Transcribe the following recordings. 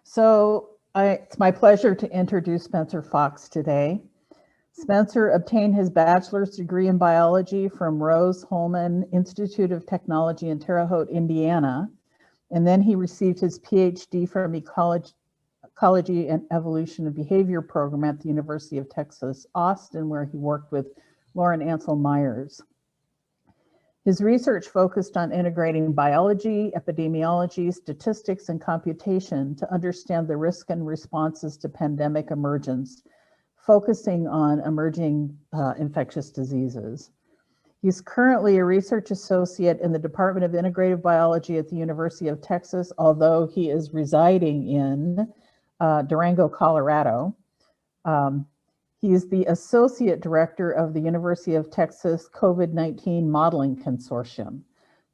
It's my pleasure to introduce Spencer Fox today. Spencer obtained his bachelor's degree in biology from Rose-Hulman Institute of Technology in Terre Haute, Indiana, and then he received his PhD from Ecology and Evolution of Behavior program at the University of Texas, Austin, where he worked with Lauren Ancel Meyers. His research focused on integrating biology, epidemiology, statistics, and computation to understand the risk and responses to pandemic emergence, focusing on emerging infectious diseases. He's currently a research associate in the Department of Integrative Biology at the University of Texas, although he is residing in Durango, Colorado. He is the Associate Director of the University of Texas COVID-19 Modeling Consortium.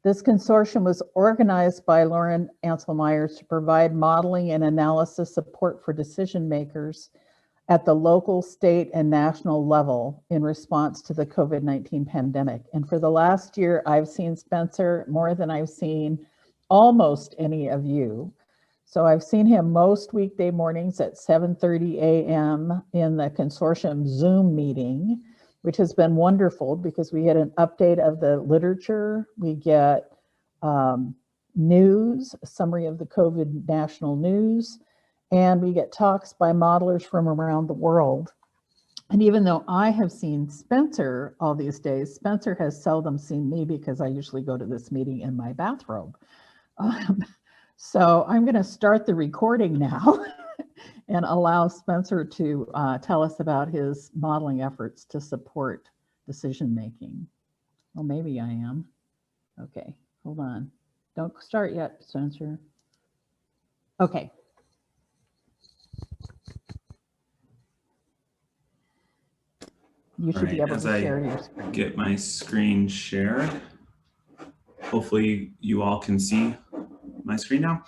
This consortium was organized by Lauren Ancel Meyers to provide modeling and analysis support for decision makers at the local, state, and national level in response to the COVID-19 pandemic. And for the last year, I've seen Spencer more than I've seen almost any of you. So I've seen him most weekday mornings at 7:30 a.m. in the consortium Zoom meeting, which has been wonderful because we get an update of the literature, we get news, a summary of the COVID national news, and we get talks by modelers from around the world. And even though I have seen Spencer all these days, Spencer has seldom seen me because I usually go to this meeting in my bathrobe. So I'm going to start the recording now and allow Spencer to tell us about his modeling efforts to support decision making. Well, maybe I am. Okay, hold on. Don't start yet, Spencer. Okay. You should be able to share your screen. Get my screen shared. Hopefully you all can see my screen now.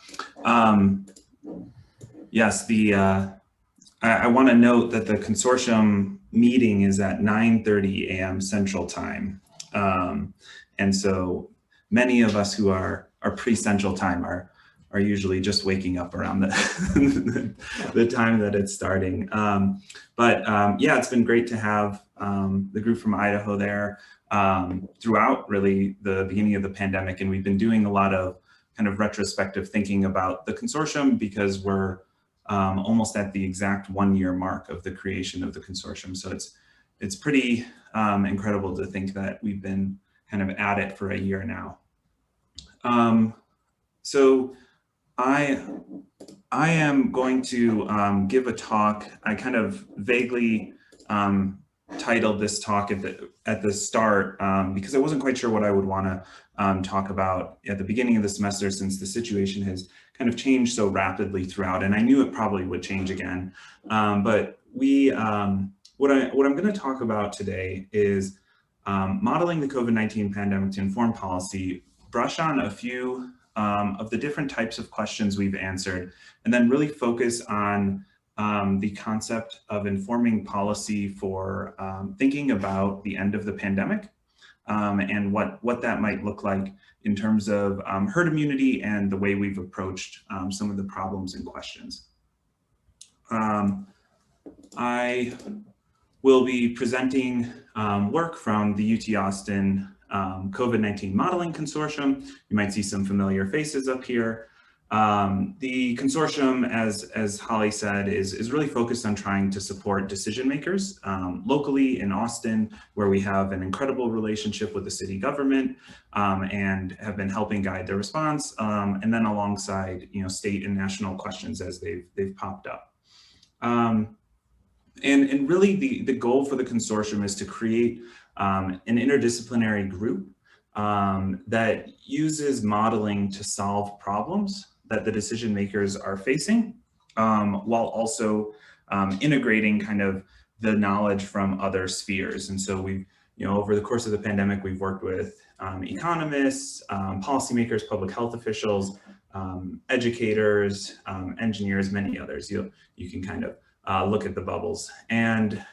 Yes, I want to note that the consortium meeting is at 9:30 a.m. Central Time. And so many of us who are pre-Central Time are usually just waking up around the time that it's starting. Yeah, it's been great to have the group from Idaho there throughout really the beginning of the pandemic. And we've been doing a lot of kind of retrospective thinking about the consortium because we're almost at the exact 1 year mark of the creation of the consortium. So it's pretty incredible to think that we've been kind of at it for a year now. So I am going to give a talk. I kind of vaguely titled this talk at the start because I wasn't quite sure what I would want to talk about at the beginning of the semester, since the situation has kind of changed so rapidly throughout, and I knew it probably would change again. But what I'm going to talk about today is modeling the COVID-19 pandemic to inform policy, brush on a few of the different types of questions we've answered, and then really focus on the concept of informing policy for thinking about the end of the pandemic and what that might look like in terms of herd immunity and the way we've approached some of the problems and questions. I will be presenting work from the UT Austin COVID-19 Modeling Consortium. You might see some familiar faces up here. The consortium, as Holly said, is really focused on trying to support decision makers locally in Austin, where we have an incredible relationship with the city government and have been helping guide their response, and then alongside state and national questions as they've popped up. And really the goal for the consortium is to create an interdisciplinary group that uses modeling to solve problems that the decision makers are facing, while also integrating kind of the knowledge from other spheres. And so we've, over the course of the pandemic, we've worked with economists, policymakers, public health officials, educators, engineers, many others. You can kind of look at the bubbles. And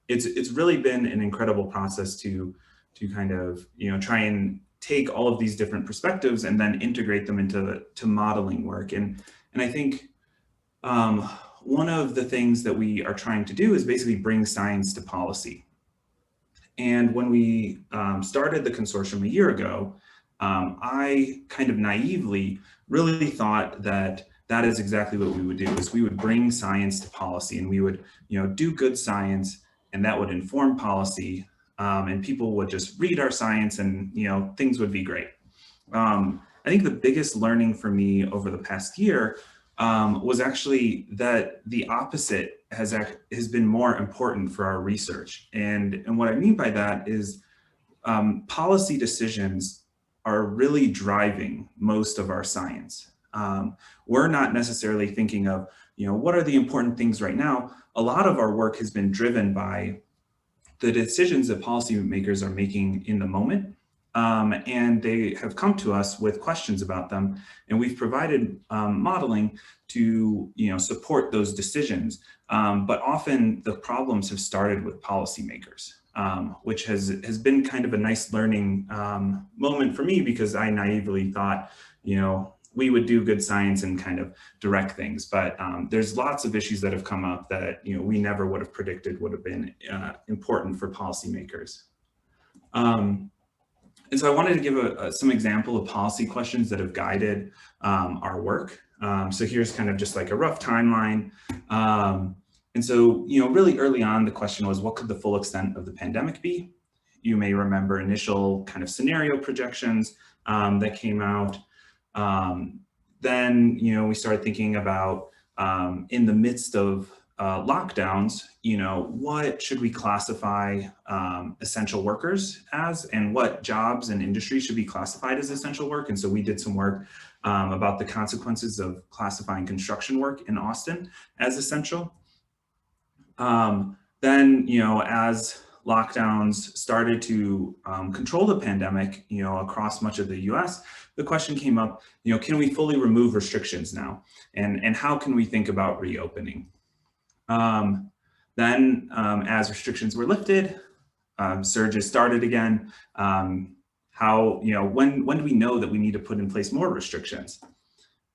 it's really been an incredible process to kind of, try and take all of these different perspectives and then integrate them into modeling work. And I think one of the things that we are trying to do is basically bring science to policy. And when we started the consortium a year ago, I kind of naively really thought that that is exactly what we would do, is we would bring science to policy, and we would, do good science, and that would inform policy, and people would just read our science, and things would be great. I think the biggest learning for me over the past year was actually that the opposite has been more important for our research. And what I mean by that is policy decisions are really driving most of our science. We're not necessarily thinking of, what are the important things right now? A lot of our work has been driven by the decisions that policymakers are making in the moment. And they have come to us with questions about them, and we've provided modeling to support those decisions. But often the problems have started with policymakers, which has been kind of a nice learning moment for me, because I naively thought, we would do good science and kind of direct things. But there's lots of issues that have come up that we never would have predicted would have been important for policymakers. And so I wanted to give some example of policy questions that have guided our work. So here's kind of just like a rough timeline. And so, really early on, the question was, what could the full extent of the pandemic be? You may remember initial kind of scenario projections that came out. Then, we started thinking about in the midst of lockdowns, what should we classify essential workers as, and what jobs and industries should be classified as essential work. And so we did some work about the consequences of classifying construction work in Austin as essential. Then, as lockdowns started to control the pandemic, across much of the US, the question came up, can we fully remove restrictions now? And how can we think about reopening? Then, as restrictions were lifted, surges started again. When do we know that we need to put in place more restrictions?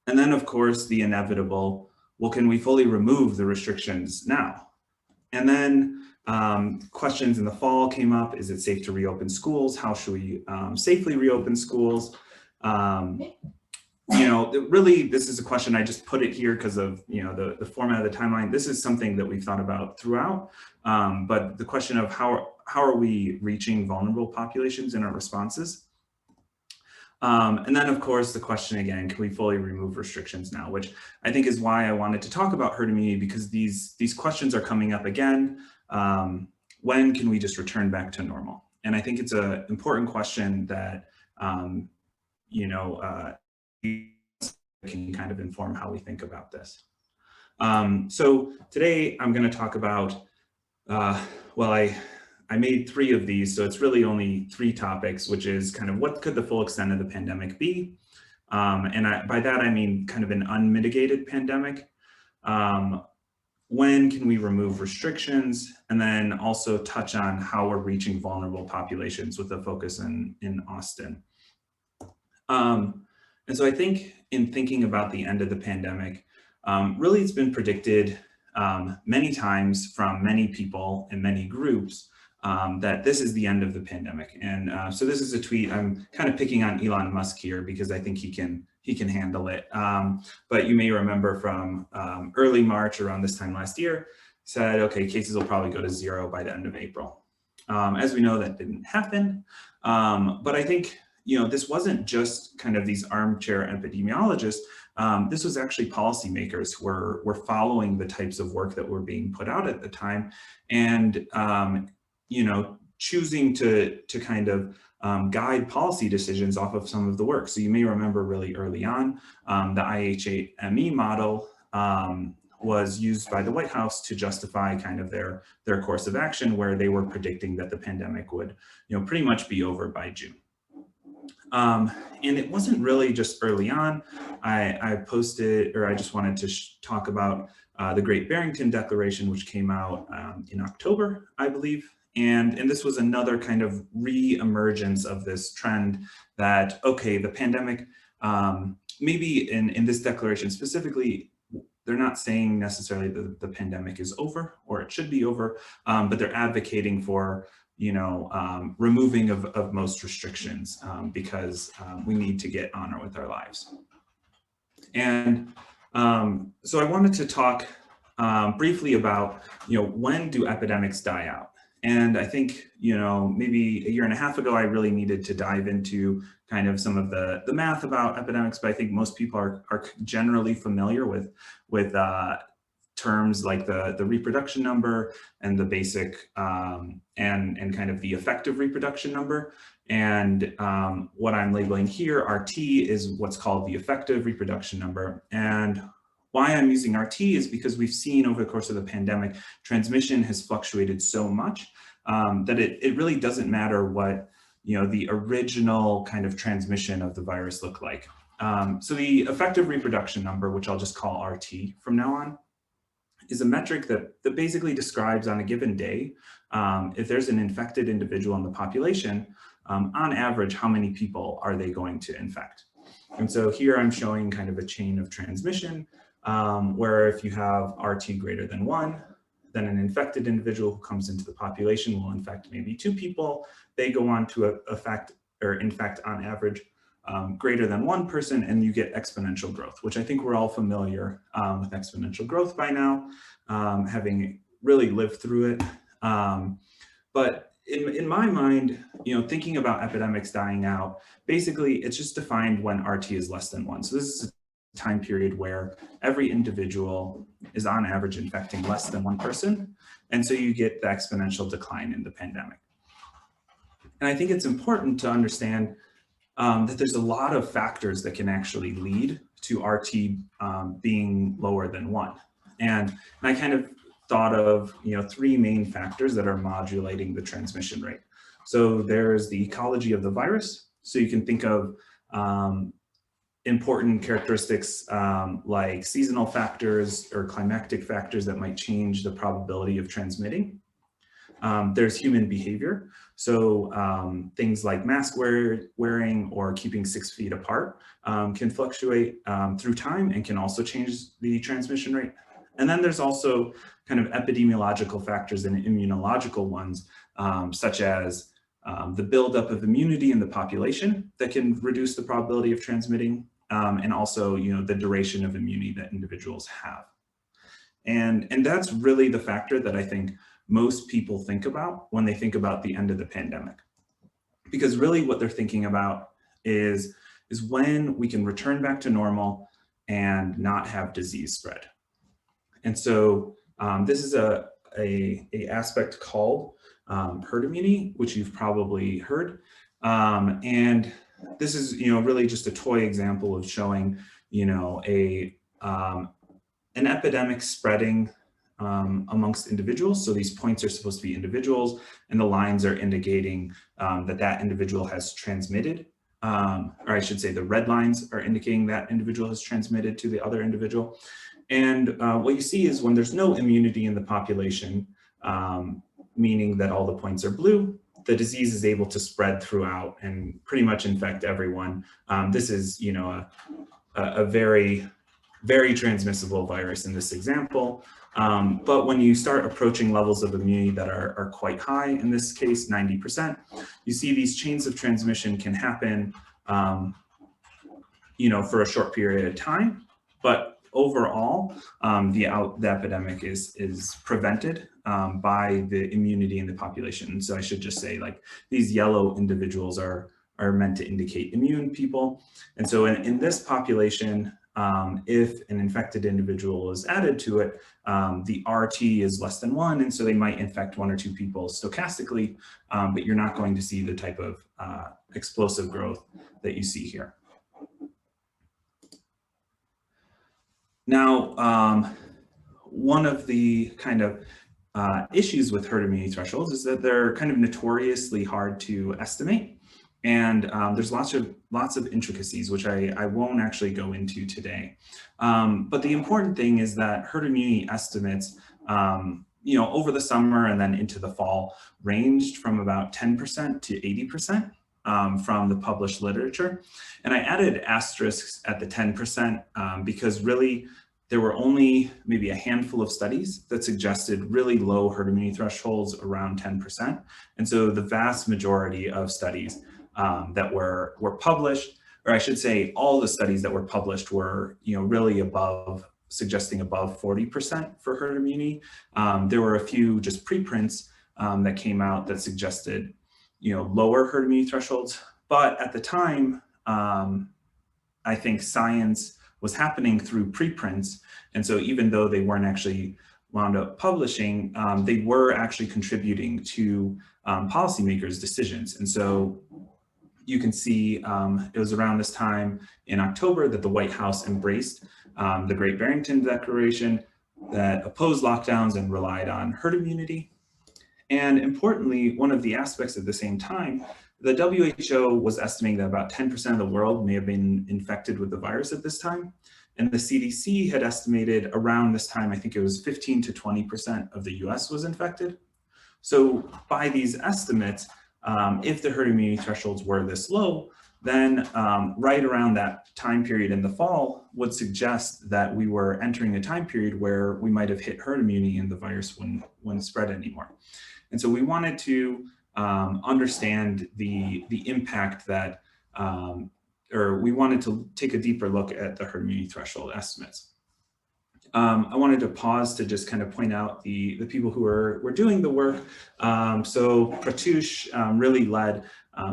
And then, of course, the inevitable, well, can we fully remove the restrictions now? And then questions in the fall came up. Is it safe to reopen schools? How should we safely reopen schools? Really, this is a question, I just put it here because of, the format of the timeline. This is something that we've thought about throughout, but the question of how are we reaching vulnerable populations in our responses? And then, of course, the question again, can we fully remove restrictions now? Which I think is why I wanted to talk about herd immunity, because these questions are coming up again. When can we just return back to normal? And I think it's an important question that, can kind of inform how we think about this. So today I'm going to talk about, I made 3 of these, so it's really only 3 topics, which is kind of what could the full extent of the pandemic be? And by that, I mean kind of an unmitigated pandemic. When can we remove restrictions? And then also touch on how we're reaching vulnerable populations with a focus in Austin. And so I think in thinking about the end of the pandemic, really it's been predicted many times from many people and many groups that this is the end of the pandemic. And so this is a tweet. I'm kind of picking on Elon Musk here because I think he can handle it. But you may remember from early March, around this time last year, said, okay, cases will probably go to 0 by the end of April. As we know, that didn't happen. But I think, this wasn't just kind of these armchair epidemiologists. This was actually policymakers who were following the types of work that were being put out at the time, and choosing to kind of guide policy decisions off of some of the work. So you may remember really early on, the IBEST-IMCI model was used by the White House to justify kind of their course of action, where they were predicting that the pandemic would pretty much be over by June. And it wasn't really just early on. I posted, or I just wanted to talk about the Great Barrington Declaration, which came out in October, I believe. And this was another kind of re-emergence of this trend that, okay, the pandemic, maybe in this declaration specifically, they're not saying necessarily that the pandemic is over or it should be over, but they're advocating for, removing of most restrictions because we need to get on with our lives. And so I wanted to talk briefly about, when do epidemics die out? And I think, maybe a year and a half ago, I really needed to dive into kind of some of the math about epidemics, but I think most people are generally familiar with terms like the reproduction number and the basic and kind of the effective reproduction number. And what I'm labeling here, RT, is what's called the effective reproduction number. And why I'm using RT is because we've seen over the course of the pandemic, transmission has fluctuated so much that it really doesn't matter what the original kind of transmission of the virus looked like. So the effective reproduction number, which I'll just call RT from now on, is a metric that basically describes on a given day, if there's an infected individual in the population, on average, how many people are they going to infect? And so here I'm showing kind of a chain of transmission where if you have RT greater than 1, then an infected individual who comes into the population will infect maybe 2 people. They go on to infect on average greater than 1 person, and you get exponential growth, which I think we're all familiar with exponential growth by now, having really lived through it. But in my mind, thinking about epidemics dying out, basically it's just defined when RT is less than 1. So this is a time period where every individual is on average infecting less than 1 person. And so you get the exponential decline in the pandemic. And I think it's important to understand that there's a lot of factors that can actually lead to RT being lower than 1. And I kind of thought of 3 main factors that are modulating the transmission rate. So there's the ecology of the virus. So you can think of important characteristics like seasonal factors or climactic factors that might change the probability of transmitting. There's human behavior. So things like mask wearing or keeping 6 feet apart can fluctuate through time and can also change the transmission rate. And then there's also kind of epidemiological factors and immunological ones, such as the buildup of immunity in the population that can reduce the probability of transmitting, and also the duration of immunity that individuals have. And that's really the factor that I think most people think about when they think about the end of the pandemic. Because really what they're thinking about is when we can return back to normal and not have disease spread. And so this is a aspect called herd immunity, which you've probably heard. And this is really just a toy example of showing an epidemic spreading amongst individuals. So these points are supposed to be individuals, and the lines are indicating that individual has transmitted, or I should say the red lines are indicating that individual has transmitted to the other individual. And what you see is when there's no immunity in the population, meaning that all the points are blue, the disease is able to spread throughout and pretty much infect everyone. This is, a very, very transmissible virus in this example. But when you start approaching levels of immunity that are quite high, in this case, 90%, you see these chains of transmission can happen, for a short period of time. But overall, the epidemic is prevented by the immunity in the population. So I should just say, like, these yellow individuals are meant to indicate immune people. And so in this population, if an infected individual is added to it, the RT is less than 1, and so they might infect 1 or 2 people stochastically, but you're not going to see the type of explosive growth that you see here. Now, one of the kind of issues with herd immunity thresholds is that they're kind of notoriously hard to estimate. And there's lots of intricacies, which I won't actually go into today. But the important thing is that herd immunity estimates, over the summer and then into the fall, ranged from about 10% to 80% from the published literature. And I added asterisks at the 10% because really there were only maybe a handful of studies that suggested really low herd immunity thresholds around 10%. And so the vast majority of studies that were published, or I should say all the studies that were published were really above, suggesting above 40% for herd immunity. There were a few just preprints that came out that suggested lower herd immunity thresholds. But at the time, I think science was happening through preprints. And so even though they weren't actually wound up publishing, they were actually contributing to policymakers' decisions. And so you can see it was around this time in October that the White House embraced the Great Barrington Declaration that opposed lockdowns and relied on herd immunity. And importantly, one of the aspects at the same time, the WHO was estimating that about 10% of the world may have been infected with the virus at this time. And the CDC had estimated around this time, I think it was 15 to 20% of the US was infected. So by these estimates, if the herd immunity thresholds were this low, then right around that time period in the fall would suggest that we were entering a time period where we might have hit herd immunity and the virus wouldn't spread anymore. And so we wanted to understand the impact that, or we wanted to take a deeper look at the herd immunity threshold estimates. I wanted to pause to just kind of point out the people who were doing the work. So Pratush really led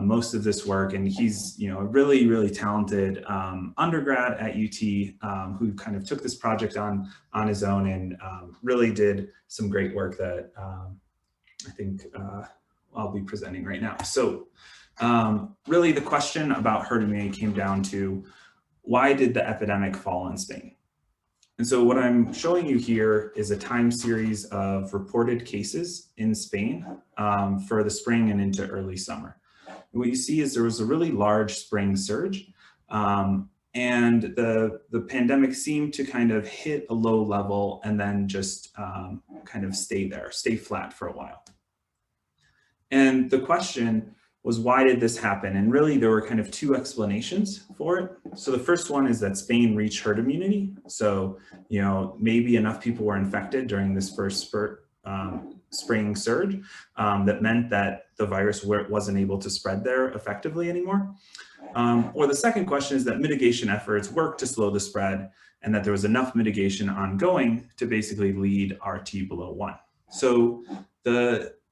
most of this work, and he's a really talented undergrad at UT who kind of took this project on his own and really did some great work that I think I'll be presenting right now. So really the question about herd immunity came down to, why did the epidemic fall in Spain? And so what I'm showing you here is a time series of reported cases in Spain for the spring and into early summer. And what you see is there was a really large spring surge, and the pandemic seemed to kind of hit a low level and then just kind of stay flat for a while. And the question was, why did this happen? And really there were kind of two explanations for it. So the first one is that Spain reached herd immunity. So, maybe enough people were infected during this first spring surge that meant that the virus wasn't able to spread there effectively anymore. Or the second question is that mitigation efforts worked to slow the spread and that there was enough mitigation ongoing to basically lead RT below 1. So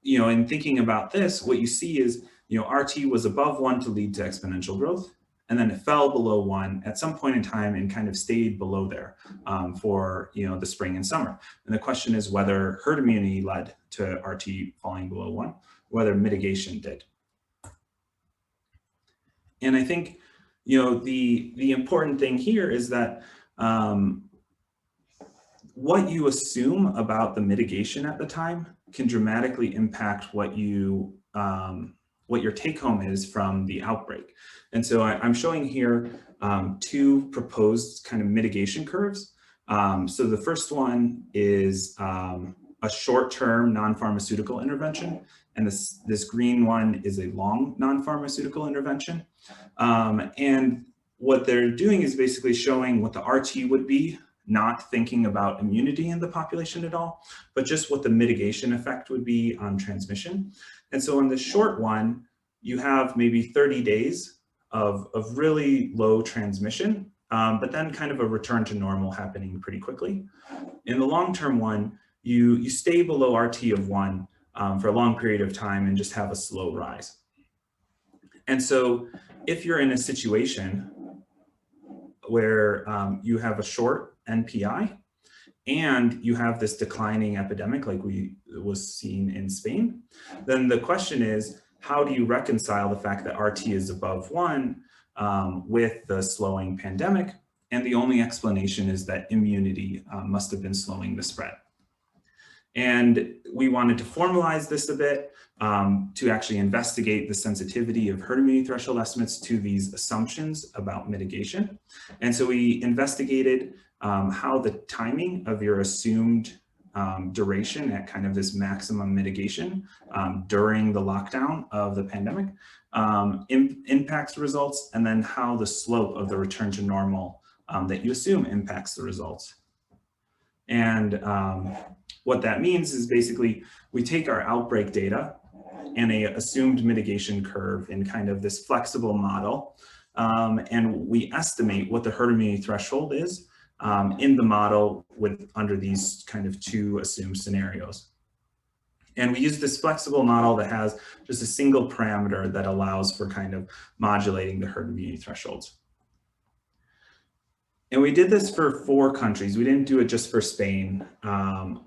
in thinking about this, what you see is, RT was above 1 to lead to exponential growth, and then it fell below 1 at some point in time and kind of stayed below there for the spring and summer. And the question is whether herd immunity led to RT falling below 1, whether mitigation did. And I think the important thing here is that what you assume about the mitigation at the time can dramatically impact what your take home is from the outbreak. And so I'm showing here two proposed kind of mitigation curves. So the first one is a short-term non-pharmaceutical intervention, and this green one is a long non-pharmaceutical intervention. And what they're doing is basically showing what the RT would be, not thinking about immunity in the population at all, but just what the mitigation effect would be on transmission. And so in the short one, you have maybe 30 days of really low transmission, but then kind of a return to normal happening pretty quickly. In the long-term one, you stay below RT of 1 for a long period of time and just have a slow rise. And so if you're in a situation where you have a short NPI and you have this declining epidemic like was seen in Spain, then the question is, how do you reconcile the fact that RT is above 1 with the slowing pandemic? And the only explanation is that immunity must have been slowing the spread. And we wanted to formalize this a bit to actually investigate the sensitivity of herd immunity threshold estimates to these assumptions about mitigation. And so we investigated how the timing of your assumed duration at kind of this maximum mitigation during the lockdown of the pandemic impacts results, and then how the slope of the return to normal that you assume impacts the results. And what that means is basically we take our outbreak data and a assumed mitigation curve in kind of this flexible model, and we estimate what the herd immunity threshold is in the model under these kind of two assumed scenarios. And we use this flexible model that has just a single parameter that allows for kind of modulating the herd immunity thresholds. And we did this for 4 countries. We didn't do it just for Spain, 4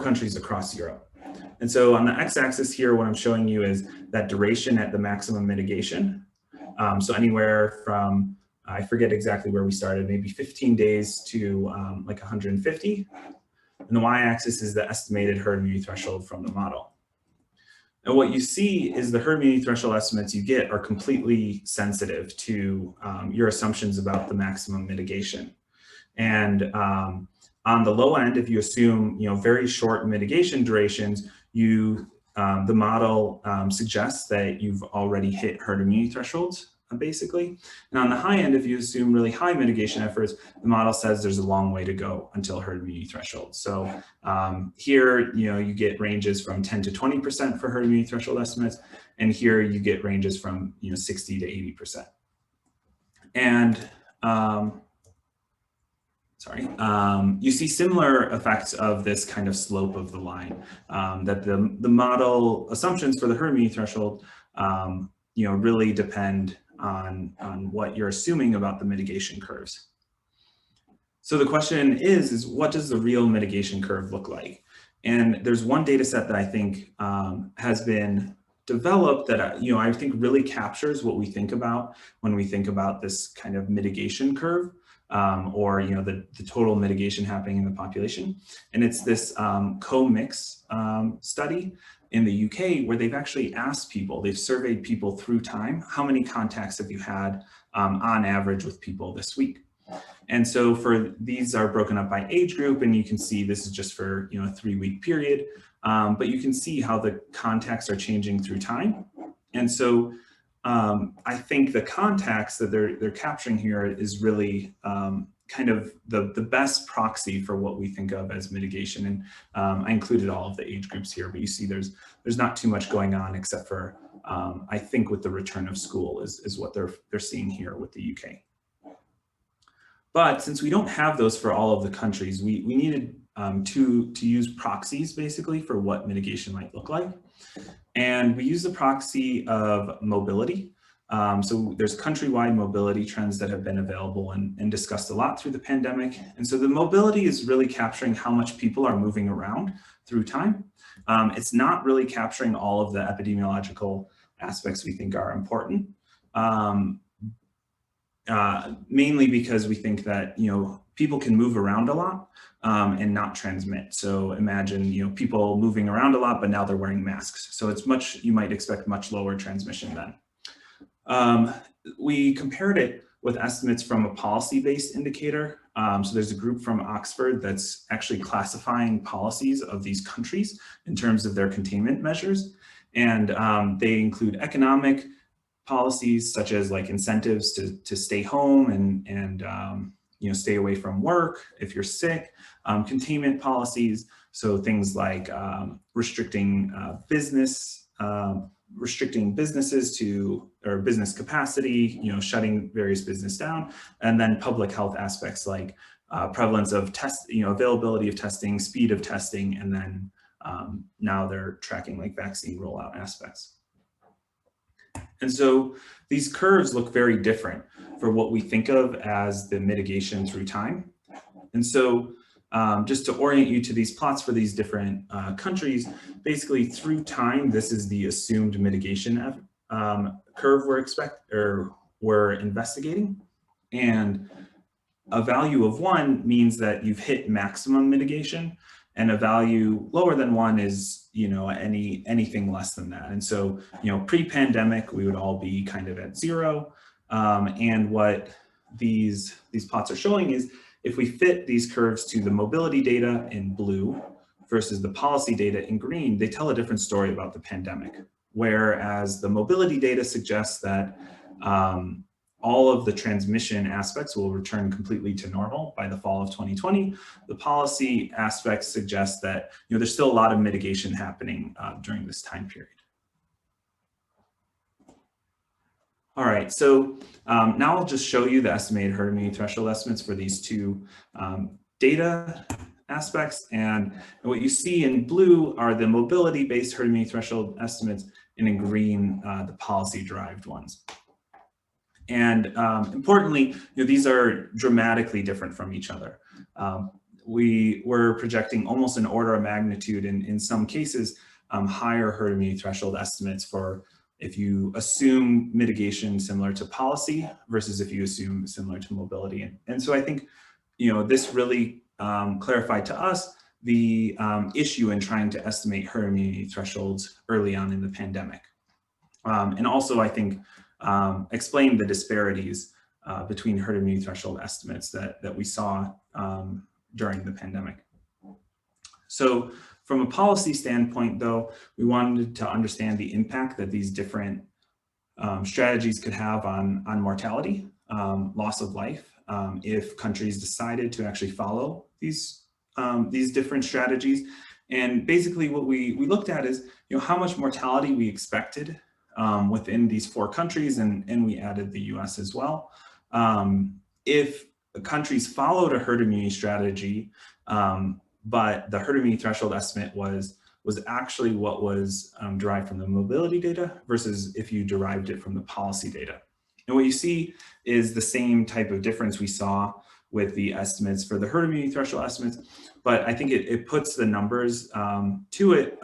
countries across Europe. And so on the x-axis here, what I'm showing you is that duration at the maximum mitigation. So anywhere from, I forget exactly where we started, maybe 15 days to like 150. And the y-axis is the estimated herd immunity threshold from the model. And what you see is the herd immunity threshold estimates you get are completely sensitive to your assumptions about the maximum mitigation. And on the low end, if you assume very short mitigation durations, the model suggests that you've already hit herd immunity thresholds, basically. And on the high end, if you assume really high mitigation efforts, the model says there's a long way to go until herd immunity threshold. So here, you get ranges from 10 to 20% for herd immunity threshold estimates, and here you get ranges from 60 to 80%. And you see similar effects of this kind of slope of the line, that the model assumptions for the herd immunity threshold, really depend on what you're assuming about the mitigation curves. So the question is what does the real mitigation curve look like? And there's one data set that I think has been developed that I think really captures what we think about when we think about this kind of mitigation curve, or the total mitigation happening in the population. And it's this co-mix study in the UK, where they've actually asked people, they've surveyed people through time, how many contacts have you had on average with people this week? And so these are broken up by age group, and you can see this is just for a 3-week period, but you can see how the contacts are changing through time. And so I think the contacts that they're capturing here is really kind of the best proxy for what we think of as mitigation. And I included all of the age groups here, but you see there's not too much going on except for I think with the return of school is what they're seeing here with the UK. But since we don't have those for all of the countries, we needed to use proxies basically for what mitigation might look like. And we use the proxy of mobility. So there's countrywide mobility trends that have been available and discussed a lot through the pandemic. And so the mobility is really capturing how much people are moving around through time. It's not really capturing all of the epidemiological aspects we think are important, mainly because we think that people can move around a lot and not transmit. So imagine people moving around a lot, but now they're wearing masks. So you might expect much lower transmission then. We compared it with estimates from a policy-based indicator. So there's a group from Oxford that's actually classifying policies of these countries in terms of their containment measures. And they include economic policies such as like incentives to stay home and stay away from work if you're sick, containment policies, so things like restricting businesses or business capacity, shutting various business down, and then public health aspects like prevalence of availability of testing, speed of testing, and then now they're tracking like vaccine rollout aspects. And so these curves look very different for what we think of as the mitigation through time. And so just to orient you to these plots for these different countries, basically through time, this is the assumed mitigation curve we're investigating. And a value of 1 means that you've hit maximum mitigation, and a value lower than 1 is anything less than that. And so pre-pandemic, we would all be kind of at 0. And what these plots are showing is if we fit these curves to the mobility data in blue versus the policy data in green, they tell a different story about the pandemic. Whereas the mobility data suggests that all of the transmission aspects will return completely to normal by the fall of 2020. The policy aspects suggest that there's still a lot of mitigation happening during this time period. All right, so now I'll just show you the estimated herd immunity threshold estimates for these two data aspects. And what you see in blue are the mobility-based herd immunity threshold estimates, and in green, the policy-derived ones. And importantly, these are dramatically different from each other. We were projecting almost an order of magnitude, in some cases, higher herd immunity threshold estimates for if you assume mitigation similar to policy versus if you assume similar to mobility. And so I think, this really clarified to us the issue in trying to estimate herd immunity thresholds early on in the pandemic. And also, I think, explain the disparities between herd immunity threshold estimates that we saw during the pandemic. So from a policy standpoint, though, we wanted to understand the impact that these different strategies could have on mortality, loss of life, if countries decided to actually follow these different strategies. And basically what we looked at is how much mortality we expected within these 4 countries, and we added the US as well. If countries followed a herd immunity strategy, but the herd immunity threshold estimate was actually what was derived from the mobility data versus if you derived it from the policy data. And what you see is the same type of difference we saw with the estimates for the herd immunity threshold estimates, but I think it puts the numbers to it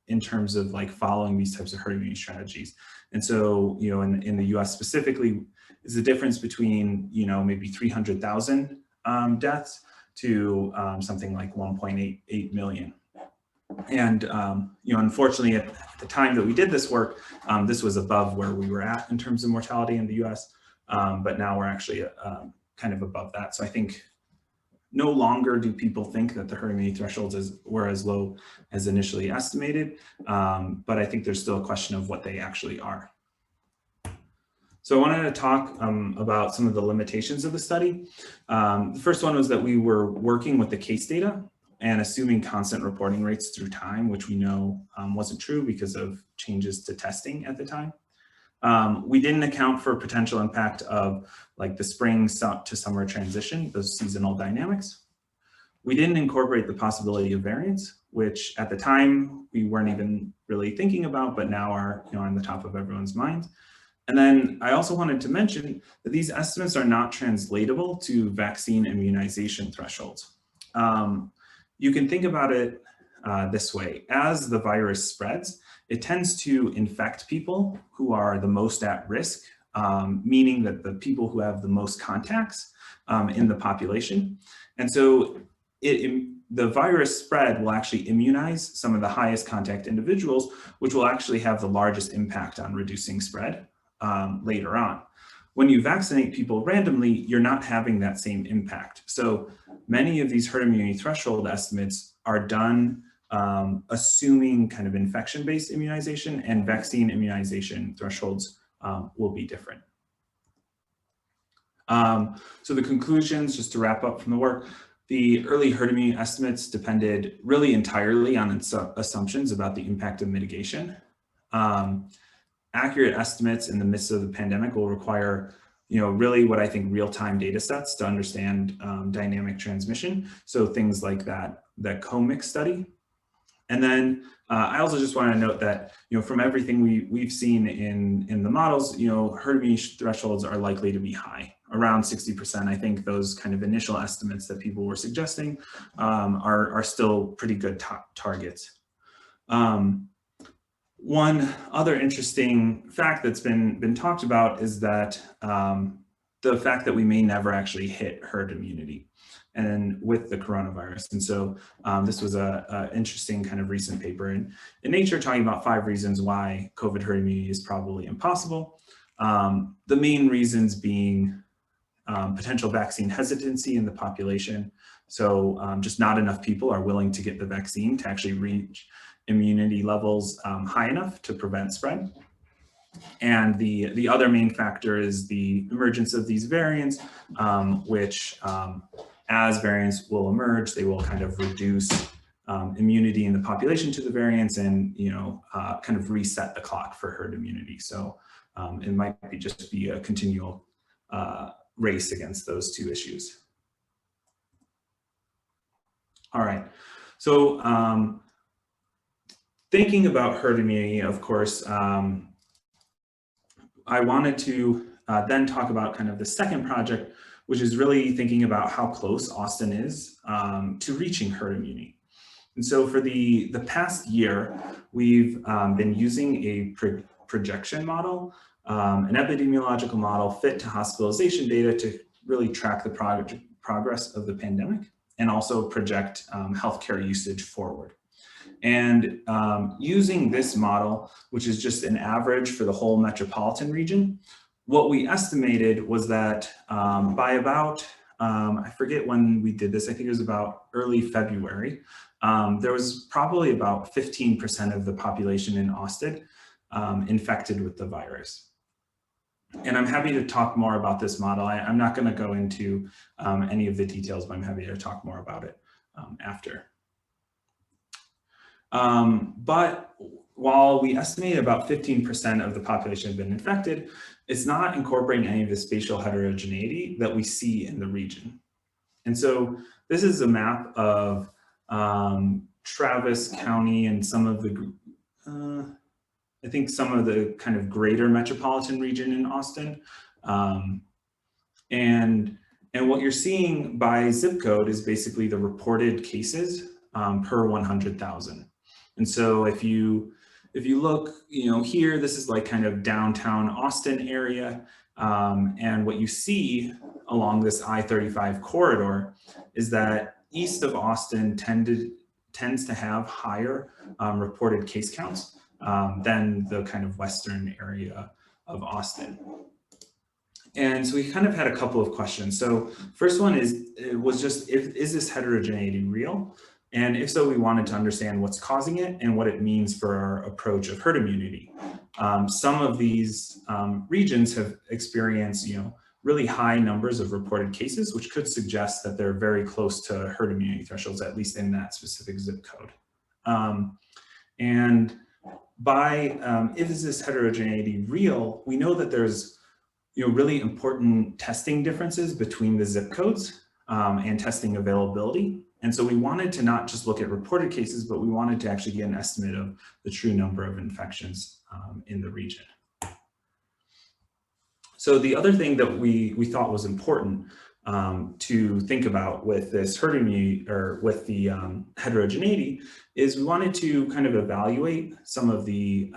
in terms of like following these types of herd immunity strategies. And so, in the US specifically, is the difference between, maybe 300,000 deaths to something like 1.88 million. And, unfortunately, at the time that we did this work, this was above where we were at in terms of mortality in the US, but now we're actually kind of above that. So I think no longer do people think that the herd immunity thresholds were as low as initially estimated, but I think there's still a question of what they actually are. So I wanted to talk about some of the limitations of the study. The first one was that we were working with the case data and assuming constant reporting rates through time, which we know wasn't true because of changes to testing at the time. We didn't account for potential impact of like the spring to summer transition, those seasonal dynamics. We didn't incorporate the possibility of variance, which at the time we weren't even really thinking about, but now are on the top of everyone's mind. And then I also wanted to mention that these estimates are not translatable to vaccine immunization thresholds. You can think about it this way. As the virus spreads, it tends to infect people who are the most at risk, meaning that the people who have the most contacts in the population. And so the virus spread will actually immunize some of the highest contact individuals, which will actually have the largest impact on reducing spread later on. When you vaccinate people randomly, you're not having that same impact. So many of these herd immunity threshold estimates are done assuming kind of infection-based immunization, and vaccine immunization thresholds will be different. So the conclusions, just to wrap up from the work, the early herd immunity estimates depended really entirely on assumptions about the impact of mitigation. Accurate estimates in the midst of the pandemic will require, really what I think real-time data sets to understand dynamic transmission. So things like that COMIC study. And then I also just want to note that, from everything we've seen in the models, herd immunity thresholds are likely to be high, around 60%. I think those kind of initial estimates that people were suggesting are still pretty good targets. One other interesting fact that's been talked about is that the fact that we may never actually hit herd immunity and with the coronavirus. And so this was a interesting kind of recent paper in Nature talking about 5 reasons why COVID herd immunity is probably impossible. The main reasons being potential vaccine hesitancy in the population. So just not enough people are willing to get the vaccine to actually reach immunity levels high enough to prevent spread. And the other main factor is the emergence of these variants, which as variants will emerge, they will kind of reduce immunity in the population to the variants and, kind of reset the clock for herd immunity. So it might just be a continual race against those two issues. All right, so thinking about herd immunity, of course, I wanted to then talk about kind of the second project, which is really thinking about how close Austin is to reaching herd immunity. And so for the past year, we've been using a projection model, an epidemiological model fit to hospitalization data to really track the progress of the pandemic and also project healthcare usage forward. And using this model, which is just an average for the whole metropolitan region, what we estimated was that by about, I forget when we did this, I think it was about early February, there was probably about 15% of the population in Austin infected with the virus. And I'm happy to talk more about this model. I'm not going to go into any of the details, but I'm happy to talk more about it after. But while we estimate about 15% of the population have been infected, it's not incorporating any of the spatial heterogeneity that we see in the region. And so this is a map of Travis County and some of the, I think some of the kind of greater metropolitan region in Austin. And what you're seeing by zip code is basically the reported cases per 100,000. And so if you look, here, this is like kind of downtown Austin area. And what you see along this I-35 corridor is that east of Austin tends to have higher reported case counts than the kind of western area of Austin. And so we kind of had a couple of questions. So first one is this heterogeneity real? And if so, we wanted to understand what's causing it and what it means for our approach of herd immunity. Some of these regions have experienced, really high numbers of reported cases, which could suggest that they're very close to herd immunity thresholds, at least in that specific zip code. And by is this heterogeneity real, we know that there's really important testing differences between the zip codes and testing availability. And so we wanted to not just look at reported cases, but we wanted to actually get an estimate of the true number of infections in the region. So the other thing that we thought was important to think about with this herd immunity, or with the heterogeneity, is we wanted to kind of evaluate some of the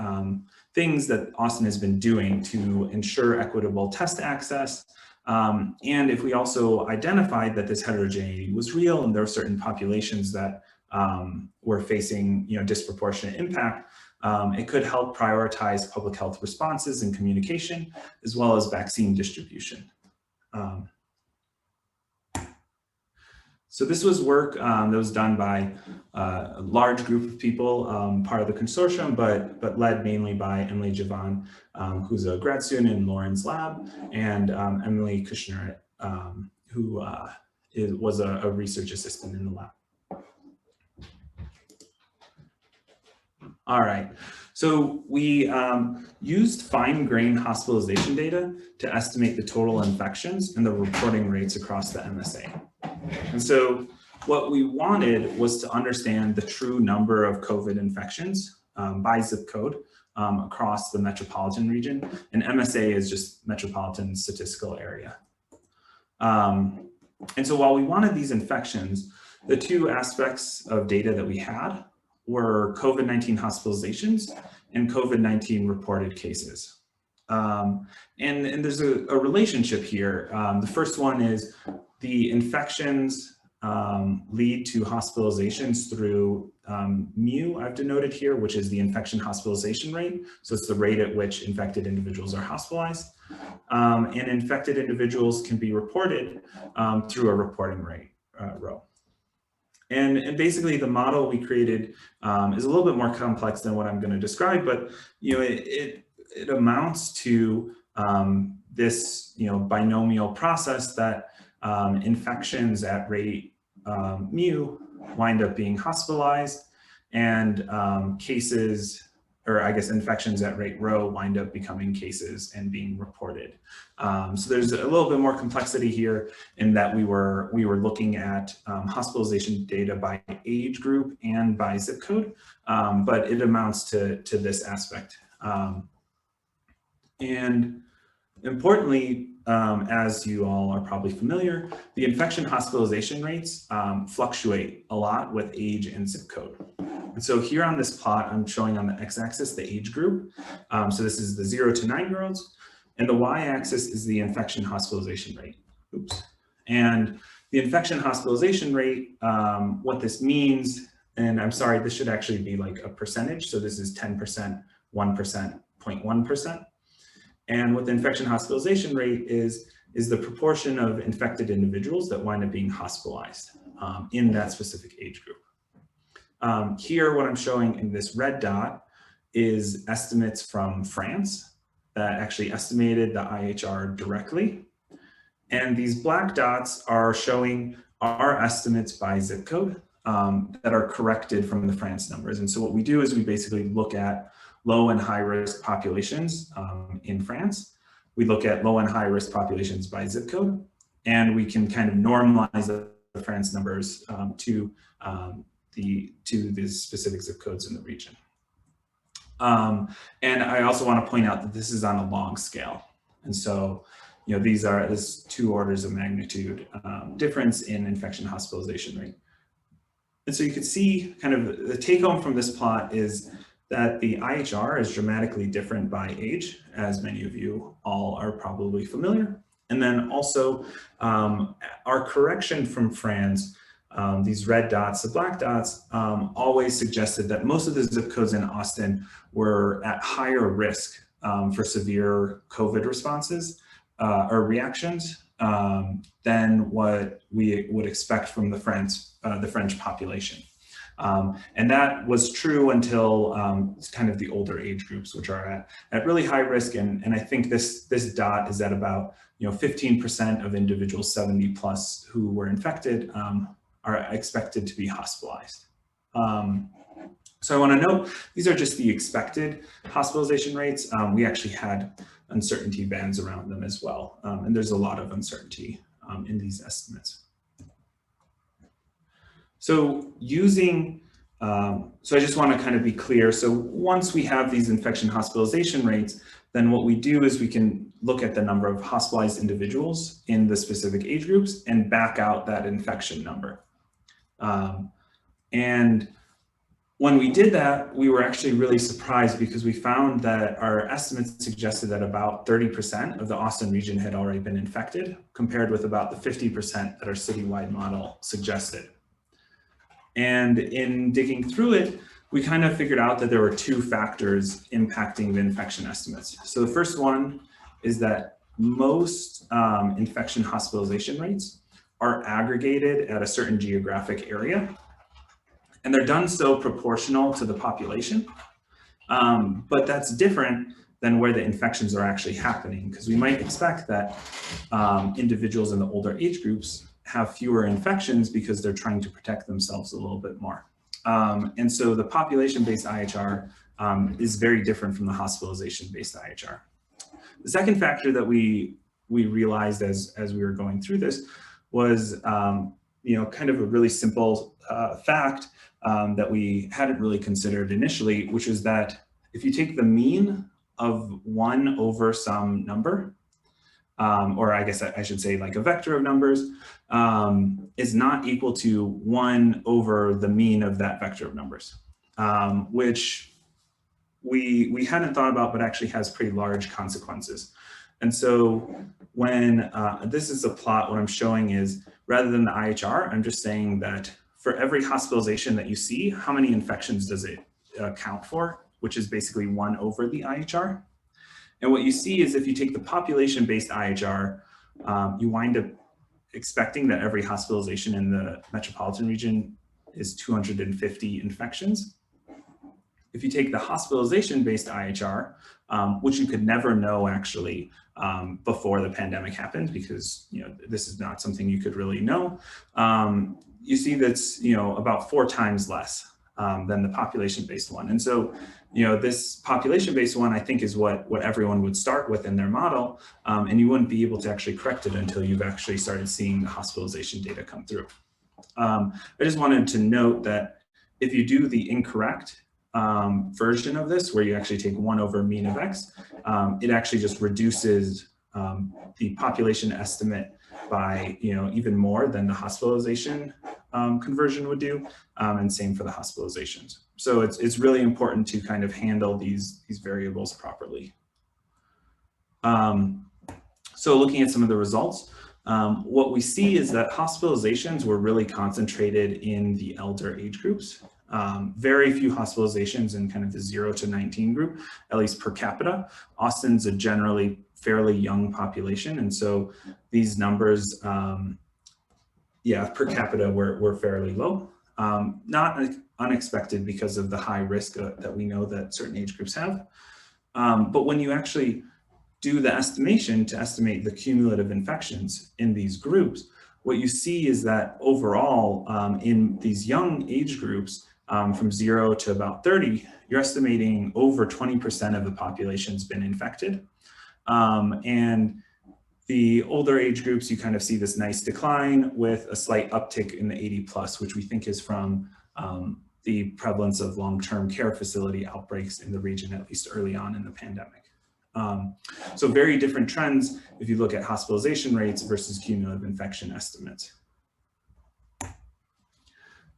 things that Austin has been doing to ensure equitable test access. And if we also identified that this heterogeneity was real and there were certain populations that were facing disproportionate impact, it could help prioritize public health responses and communication, as well as vaccine distribution. So this was work that was done by a large group of people, part of the consortium, but led mainly by Emily Javon, who's a grad student in Lauren's lab, and Emily Kushner, who was a research assistant in the lab. All right, so we used fine-grained hospitalization data to estimate the total infections and the reporting rates across the MSA. And so what we wanted was to understand the true number of COVID infections by zip code across the metropolitan region, and MSA is just metropolitan statistical area. And so while we wanted these infections, the two aspects of data that we had were COVID-19 hospitalizations and COVID-19 reported cases. And there's a relationship here. The first one is the infections lead to hospitalizations through mu, I've denoted here, which is the infection hospitalization rate. So it's the rate at which infected individuals are hospitalized. And infected individuals can be reported through a reporting rate row. And basically the model we created is a little bit more complex than what I'm going to describe, but it it amounts to this binomial process that infections at rate mu wind up being hospitalized, and cases, or I guess infections at rate rho, wind up becoming cases and being reported. So there's a little bit more complexity here in that we were looking at hospitalization data by age group and by zip code, but it amounts to this aspect. And importantly, as you all are probably familiar, the infection hospitalization rates fluctuate a lot with age and zip code. And so here on this plot, I'm showing on the x-axis the age group. So this is the 0 to 9-year-olds, and the y-axis is the infection hospitalization rate. Oops. And the infection hospitalization rate, what this means, and I'm sorry, this should actually be like a percentage. So this is 10%, 1%, 0.1%. And what the infection hospitalization rate is the proportion of infected individuals that wind up being hospitalized in that specific age group. Here, what I'm showing in this red dot is estimates from France that actually estimated the IHR directly. And these black dots are showing our estimates by zip code that are corrected from the France numbers. And so what we do is we basically look at low and high risk populations in France. We look at low and high risk populations by zip code, and we can kind of normalize the France numbers to the specific zip codes in the region. And I also want to point out that this is on a log scale. And so, this 2 orders of magnitude difference in infection hospitalization rate. And so you can see kind of the take home from this plot is that the IHR is dramatically different by age, as many of you all are probably familiar. And then also our correction from France, these red dots, the black dots, always suggested that most of the zip codes in Austin were at higher risk for severe COVID responses or reactions than what we would expect from the French population. And that was true until kind of the older age groups, which are at really high risk. And I think this dot is at about 15% of individuals 70 plus who were infected are expected to be hospitalized. So I want to note, these are just the expected hospitalization rates. We actually had uncertainty bands around them as well. And there's a lot of uncertainty in these estimates. So so I just want to kind of be clear. So once we have these infection hospitalization rates, then what we do is we can look at the number of hospitalized individuals in the specific age groups and back out that infection number. And when we did that, we were actually really surprised because we found that our estimates suggested that about 30% of the Austin region had already been infected, compared with about the 50% that our citywide model suggested. And in digging through it, we kind of figured out that there were 2 factors impacting the infection estimates. So the first one is that most infection hospitalization rates are aggregated at a certain geographic area, and they're done so proportional to the population. But that's different than where the infections are actually happening, because we might expect that individuals in the older age groups have fewer infections because they're trying to protect themselves a little bit more. And so the population-based IHR is very different from the hospitalization-based IHR. The second factor that we realized as we were going through this was kind of a really simple fact that we hadn't really considered initially, which is that if you take the mean of 1 over some number, or I guess I should say like a vector of numbers, is not equal to 1 over the mean of that vector of numbers, which we hadn't thought about, but actually has pretty large consequences. And so when this is a plot, what I'm showing is rather than the IHR, I'm just saying that for every hospitalization that you see, how many infections does it account for, which is basically 1 over the IHR. And what you see is if you take the population-based IHR, you wind up expecting that every hospitalization in the metropolitan region is 250 infections. if you take the hospitalization-based IHR, which you could never know actually before the pandemic happened, because this is not something you could really know, you see that's about 4 times less than the population-based one. And so this population-based one, I think, is what everyone would start with in their model, and you wouldn't be able to actually correct it until you've actually started seeing the hospitalization data come through. I just wanted to note that if you do the incorrect version of this, where you actually take 1 over mean of X, it actually just reduces the population estimate by even more than the hospitalization conversion would do, and same for the hospitalizations. So it's really important to kind of handle these variables properly. So looking at some of the results, what we see is that hospitalizations were really concentrated in the elder age groups. Very few hospitalizations in kind of the 0 to 19 group, at least per capita. Austin's a generally fairly young population, and so these numbers, per capita were fairly low. Not unexpected because of the high risk that we know that certain age groups have. But when you actually do the estimation to estimate the cumulative infections in these groups, what you see is that overall in these young age groups, from 0 to about 30, you're estimating over 20% of the population's been infected. And the older age groups, you kind of see this nice decline with a slight uptick in the 80+, which we think is from the prevalence of long-term care facility outbreaks in the region, at least early on in the pandemic. So very different trends if you look at hospitalization rates versus cumulative infection estimates.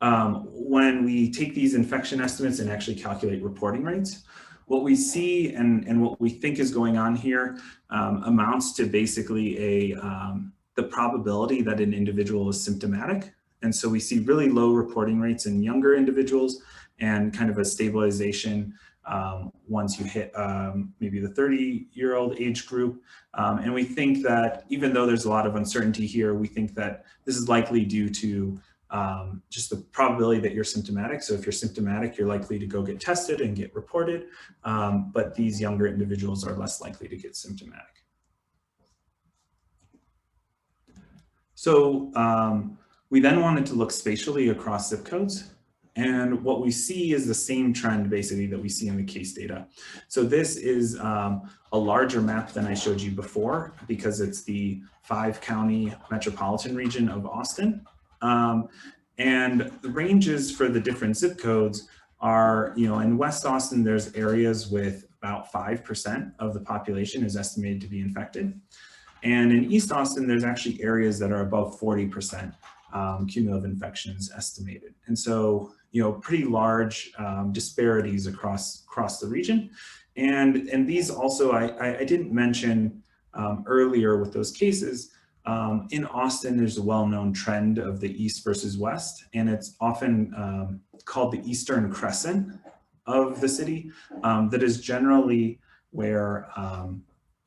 When we take these infection estimates and actually calculate reporting rates, what we see and what we think is going on here amounts to basically the probability that an individual is symptomatic. And so we see really low reporting rates in younger individuals and kind of a stabilization once you hit maybe the 30-year-old age group. And we think that even though there's a lot of uncertainty here, we think that this is likely due to just the probability that you're symptomatic. So if you're symptomatic, you're likely to go get tested and get reported, but these younger individuals are less likely to get symptomatic. So we then wanted to look spatially across zip codes. And what we see is the same trend basically that we see in the case data. So this is a larger map than I showed you before because it's the 5-county metropolitan region of Austin. And the ranges for the different zip codes are, in West Austin, there's areas with about 5% of the population is estimated to be infected. And in East Austin, there's actually areas that are above 40% cumulative infections estimated. And so, pretty large disparities across the region. And these also, I didn't mention earlier with those cases, in Austin, there's a well-known trend of the East versus West, and it's often called the Eastern Crescent of the city. That is generally where,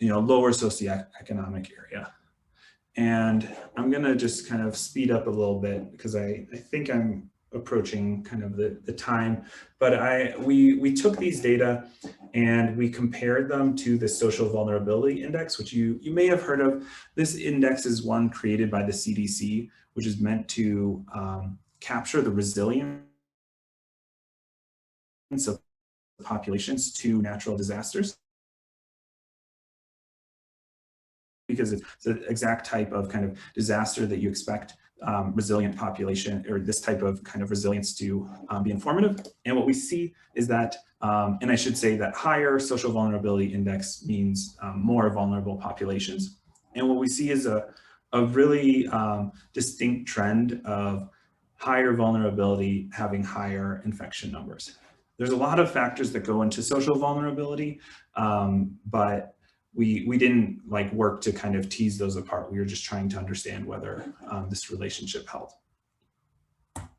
lower socioeconomic area. And I'm gonna just kind of speed up a little bit because I think I'm approaching kind of the time, but we took these data and we compared them to the social vulnerability index, which you may have heard of. This index is one created by the CDC, which is meant to capture the resilience of populations to natural disasters, because it's the exact type of kind of disaster that you expect resilient population or this type of kind of resilience to be informative. And what we see is that, and I should say that higher social vulnerability index means more vulnerable populations. And what we see is a really distinct trend of higher vulnerability having higher infection numbers. There's a lot of factors that go into social vulnerability, but we didn't work to kind of tease those apart. We were just trying to understand whether this relationship held.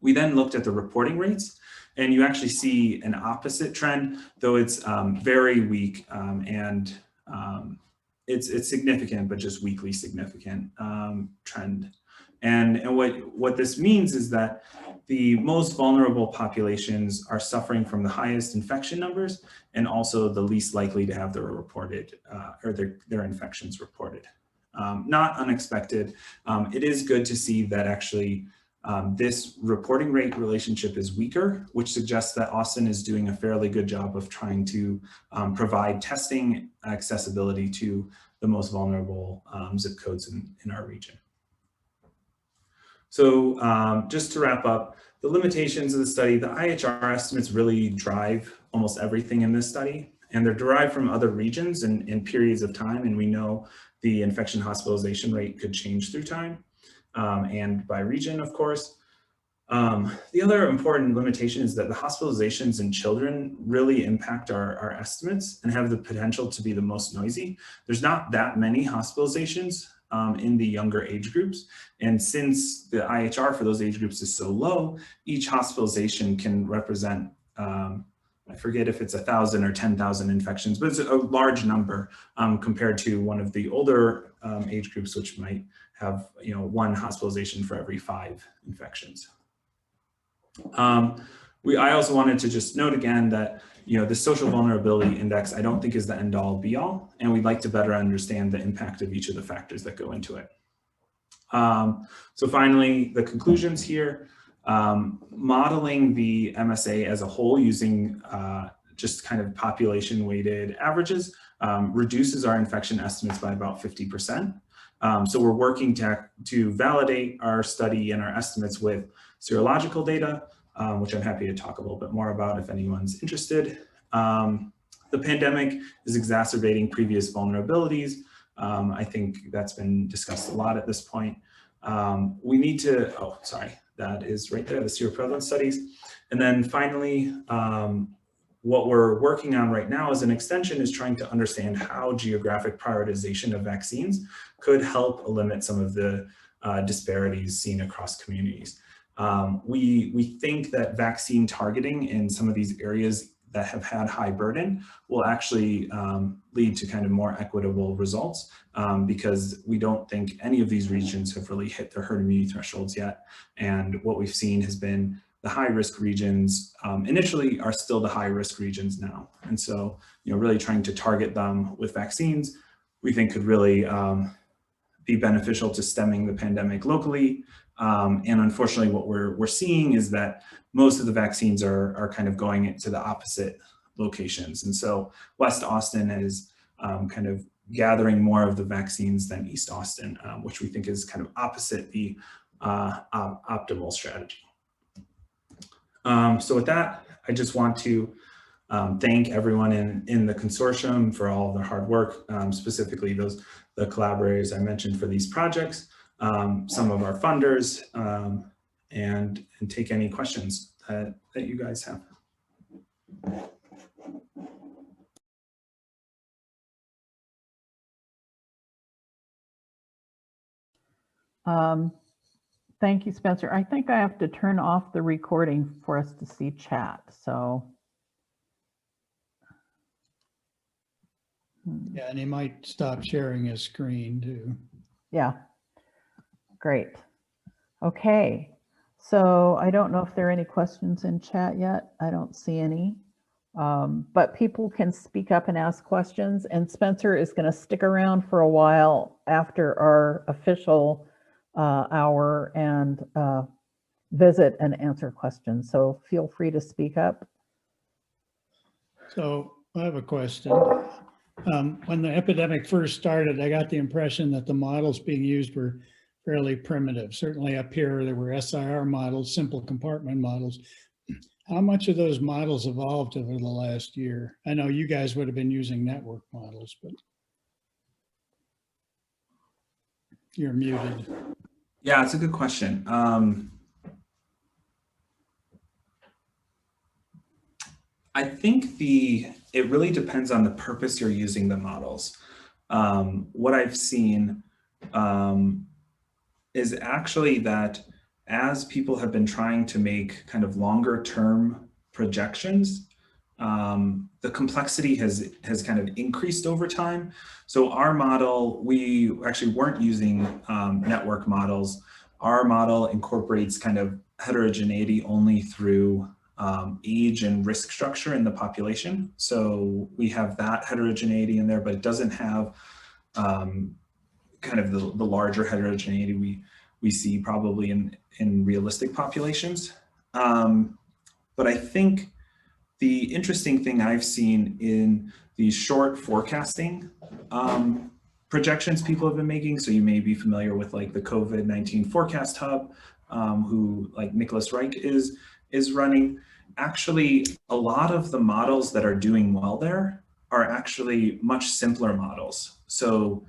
We then looked at the reporting rates, and you actually see an opposite trend, though it's very weak and it's significant, but just weakly significant trend. And what this means is that the most vulnerable populations are suffering from the highest infection numbers and also the least likely to have their reported or their infections reported. Not unexpected. It is good to see that actually this reporting rate relationship is weaker, which suggests that Austin is doing a fairly good job of trying to provide testing accessibility to the most vulnerable zip codes in our region. So just to wrap up, the limitations of the study, the IHR estimates really drive almost everything in this study, and they're derived from other regions and in periods of time, and we know the infection hospitalization rate could change through time and by region, of course. The other important limitation is that the hospitalizations in children really impact our estimates and have the potential to be the most noisy. There's not that many hospitalizations in the younger age groups. And since the IHR for those age groups is so low, each hospitalization can represent, I forget if it's 1,000 or 10,000 infections, but it's a large number compared to one of the older age groups, which might have one hospitalization for every 5 infections. I also wanted to just note again that the social vulnerability index I don't think is the end all be all, and we'd like to better understand the impact of each of the factors that go into it. So finally, the conclusions here, modeling the MSA as a whole using just kind of population weighted averages reduces our infection estimates by about 50%. So we're working to validate our study and our estimates with serological data, which I'm happy to talk a little bit more about if anyone's interested. The pandemic is exacerbating previous vulnerabilities. I think that's been discussed a lot at this point. We need to, oh, sorry, that is right there, the seroprevalence studies. And then finally, what we're working on right now as an extension is trying to understand how geographic prioritization of vaccines could help limit some of the disparities seen across communities. We think that vaccine targeting in some of these areas that have had high burden will actually lead to kind of more equitable results because we don't think any of these regions have really hit their herd immunity thresholds yet. And what we've seen has been the high risk regions initially are still the high risk regions now. And so, really trying to target them with vaccines, we think could really be beneficial to stemming the pandemic locally. And unfortunately, what we're seeing is that most of the vaccines are kind of going into the opposite locations. And so West Austin is kind of gathering more of the vaccines than East Austin, which we think is kind of opposite the optimal strategy. So with that, I just want to thank everyone in the consortium for all of their hard work, specifically the collaborators I mentioned for these projects, some of our funders, and take any questions that you guys have. Thank you, Spencer. I think I have to turn off the recording for us to see chat. So. Yeah, and he might stop sharing his screen too. Yeah, great. Okay, so I don't know if there are any questions in chat yet. I don't see any, but people can speak up and ask questions, and Spencer is going to stick around for a while after our official hour and visit and answer questions. So feel free to speak up. So I have a question. When the epidemic first started, I got the impression that the models being used were fairly primitive. Certainly up here, there were SIR models, simple compartment models. How much of those models evolved over the last year? I know you guys would have been using network models, but you're muted. Yeah, it's a good question. I think it really depends on the purpose you're using the models. What I've seen is actually that as people have been trying to make kind of longer term projections, the complexity has kind of increased over time. So our model, we actually weren't using network models. Our model incorporates kind of heterogeneity only through age and risk structure in the population. So we have that heterogeneity in there, but it doesn't have kind of the larger heterogeneity we see probably in realistic populations. But I think the interesting thing I've seen in these short forecasting projections people have been making, so you may be familiar with like the COVID-19 Forecast Hub, who like Nicholas Reich is running. Actually, a lot of the models that are doing well there are actually much simpler models. So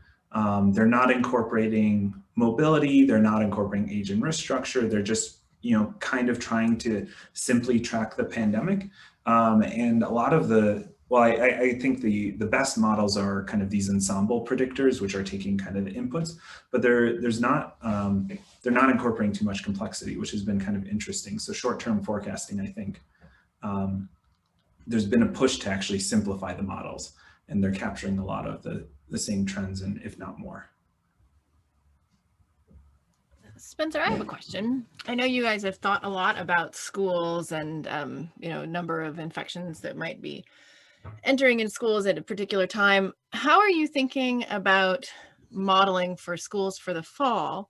they're not incorporating mobility, they're not incorporating age and risk structure, they're just, you know, kind of trying to simply track the pandemic. And a lot of the, well, I think the best models are kind of these ensemble predictors, which are taking kind of the inputs, but they're not incorporating too much complexity, which has been kind of interesting. So short-term forecasting, I think, there's been a push to actually simplify the models, and they're capturing a lot of the same trends, and if not more. Spencer, I have a question. I know you guys have thought a lot about schools and, you know, number of infections that might be entering in schools at a particular time. How are you thinking about modeling for schools for the fall,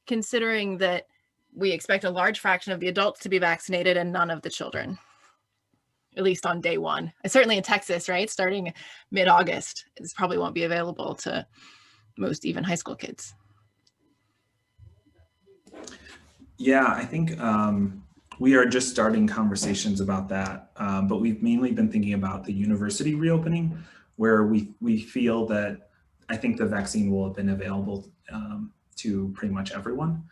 considering that we expect a large fraction of the adults to be vaccinated and none of the children, at least on day one? Certainly in Texas, right? Starting mid-August, this probably won't be available to most even high school kids. Yeah, I think we are just starting conversations about that, but we've mainly been thinking about the university reopening, where we feel that I think the vaccine will have been available to pretty much everyone.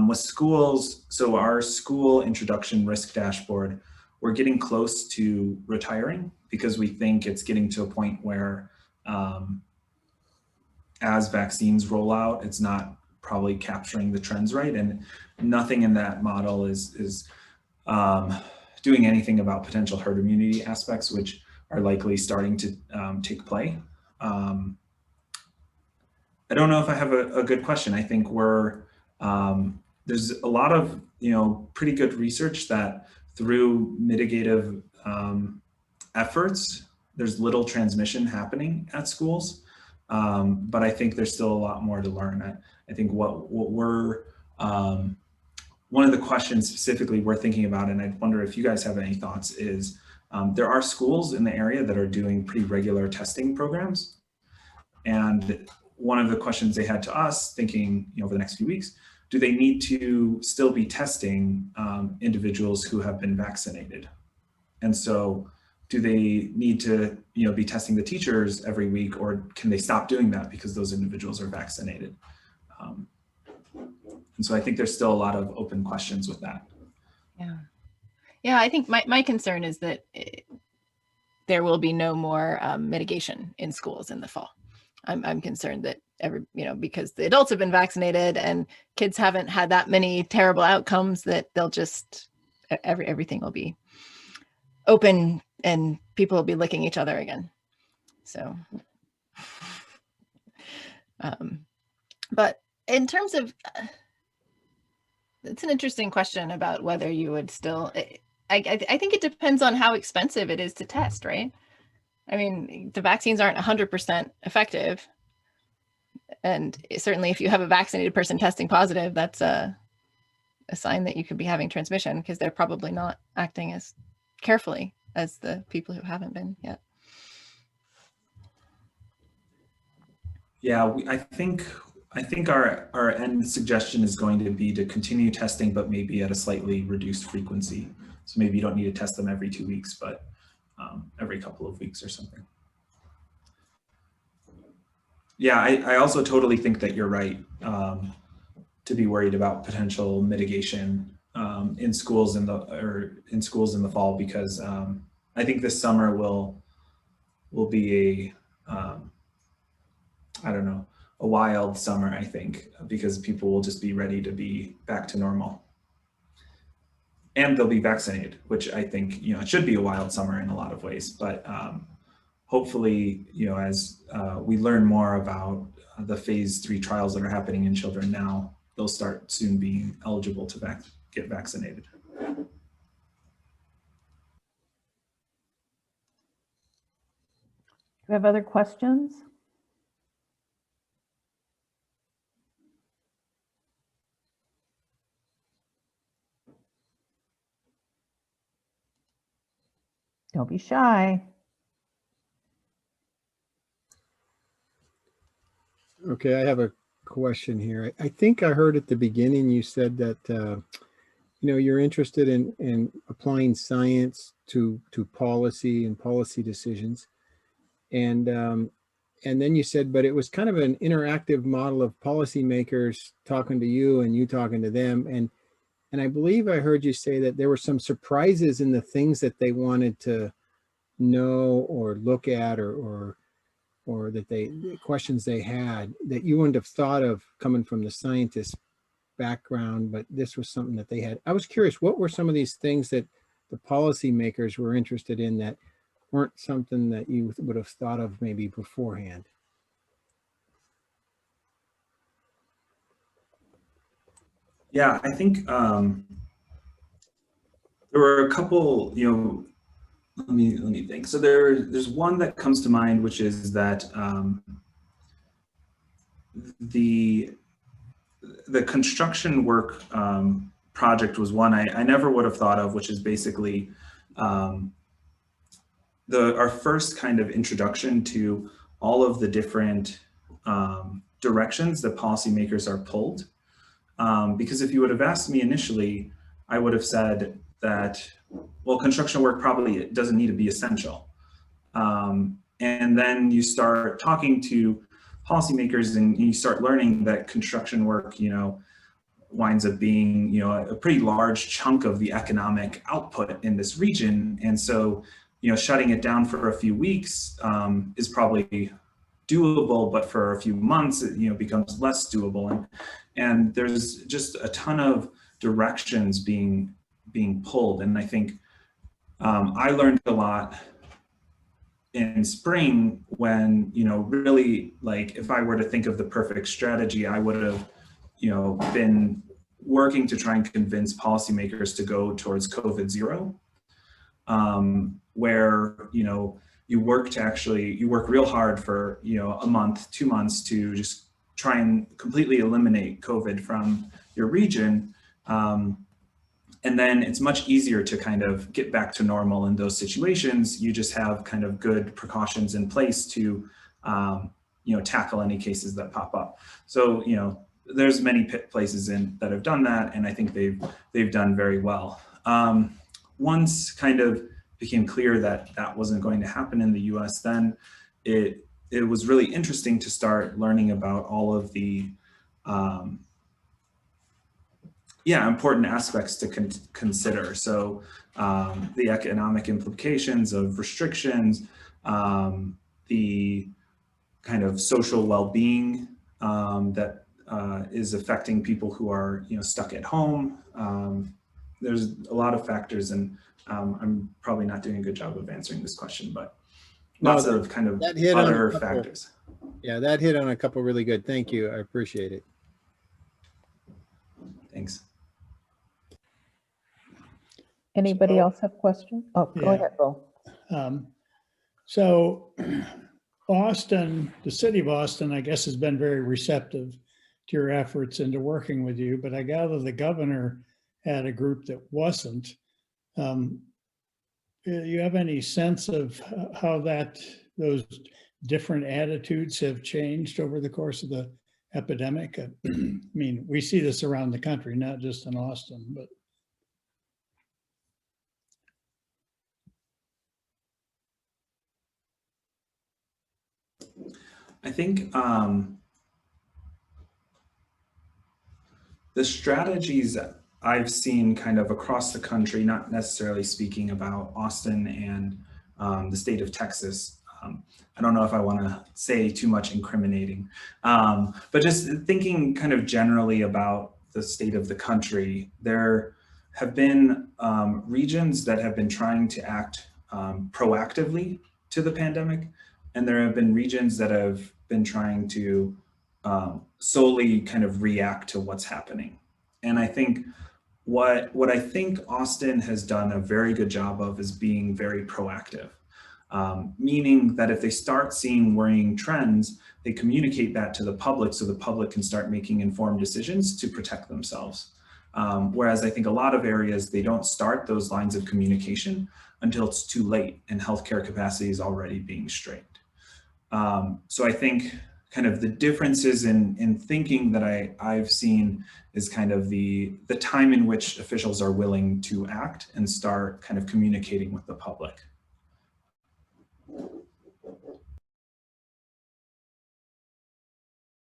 With schools, so our school introduction risk dashboard, we're getting close to retiring because we think it's getting to a point where as vaccines roll out, it's not probably capturing the trends right, and nothing in that model is doing anything about potential herd immunity aspects, which are likely starting to take play. I don't know if I have a good question. I think there's a lot of, you know, pretty good research that through mitigative efforts, there's little transmission happening at schools, but I think there's still a lot more to learn. I think what we're, one of the questions specifically we're thinking about, and I wonder if you guys have any thoughts, is there are schools in the area that are doing pretty regular testing programs. And one of the questions they had to us, thinking, you know, over the next few weeks, do they need to still be testing individuals who have been vaccinated? And so do they need to, you know, be testing the teachers every week, or can they stop doing that because those individuals are vaccinated? And so I think there's still a lot of open questions with that. Yeah, I think my concern is that there will be no more mitigation in schools in the fall. I'm concerned that because the adults have been vaccinated and kids haven't had that many terrible outcomes, that they'll just, everything will be open and people will be licking each other again. So, but in terms of, it's an interesting question about whether you would still, I think it depends on how expensive it is to test, right? I mean, the vaccines aren't 100% effective. And certainly if you have a vaccinated person testing positive, that's a sign that you could be having transmission, because they're probably not acting as carefully as the people who haven't been yet. Yeah, I think our end suggestion is going to be to continue testing, but maybe at a slightly reduced frequency. So maybe you don't need to test them every 2 weeks, but every couple of weeks or something. Yeah, I also totally think that you're right to be worried about potential mitigation in schools in the fall, because I think this summer will be a wild summer, I think, because people will just be ready to be back to normal. And they'll be vaccinated, which I think, it should be a wild summer in a lot of ways, but hopefully, as we learn more about the phase 3 trials that are happening in children now, they'll start soon being eligible to get vaccinated. Do we have other questions? Don't be shy. Okay, I have a question here. I think I heard at the beginning you said that you're interested in applying science to policy and policy decisions, and then you said, but it was kind of an interactive model of policymakers talking to you and you talking to them, and I believe I heard you say that there were some surprises in the things that they wanted to know or look at or that the questions they had that you wouldn't have thought of coming from the scientist background, but this was something that they had. I was curious, what were some of these things that the policymakers were interested in that weren't something that you would have thought of maybe beforehand? Yeah, I think there were a couple, let me think. So there's one that comes to mind, which is that the construction work project was one I never would have thought of, which is basically our first kind of introduction to all of the different directions that policymakers are pulled. Because if you would have asked me initially, I would have said that, well, construction work probably doesn't need to be essential. And then you start talking to policymakers and you start learning that construction work, winds up being, a pretty large chunk of the economic output in this region. And so, shutting it down for a few weeks is probably doable, but for a few months, it becomes less doable. And there's just a ton of directions being pulled. And I think I learned a lot in spring when, really, like, if I were to think of the perfect strategy, I would have, been working to try and convince policymakers to go towards COVID zero, where, you work real hard for, a month, 2 months to just try and completely eliminate COVID from your region. And then it's much easier to kind of get back to normal in those situations. You just have kind of good precautions in place to, tackle any cases that pop up. So, there's many places that have done that, and I think they've done very well. Once kind of became clear that that wasn't going to happen in the US, then it was really interesting to start learning about all of the important aspects to consider. So the economic implications of restrictions, the kind of social well-being that is affecting people who are stuck at home. There's a lot of factors, and I'm probably not doing a good job of answering this question, but lots of kind of other factors. Yeah, that hit on a couple really good. Thank you. I appreciate it. Thanks. Anybody else have questions? Oh, go ahead, Bill. So Austin, the city of Austin, I guess, has been very receptive to your efforts into working with you, but I gather the governor had a group that wasn't. You have any sense of how those different attitudes have changed over the course of the epidemic? I mean, we see this around the country, not just in Austin, but. I think the strategies I've seen kind of across the country, not necessarily speaking about Austin and the state of Texas. I don't know if I want to say too much incriminating, but just thinking kind of generally about the state of the country, there have been regions that have been trying to act proactively to the pandemic, and there have been regions that have been trying to solely kind of react to what's happening. And I think what I think Austin has done a very good job of is being very proactive, meaning that if they start seeing worrying trends, they communicate that to the public so the public can start making informed decisions to protect themselves. Whereas I think a lot of areas, they don't start those lines of communication until it's too late and healthcare capacity is already being strained. So I think kind of the differences in thinking that I've seen is kind of the time in which officials are willing to act and start kind of communicating with the public.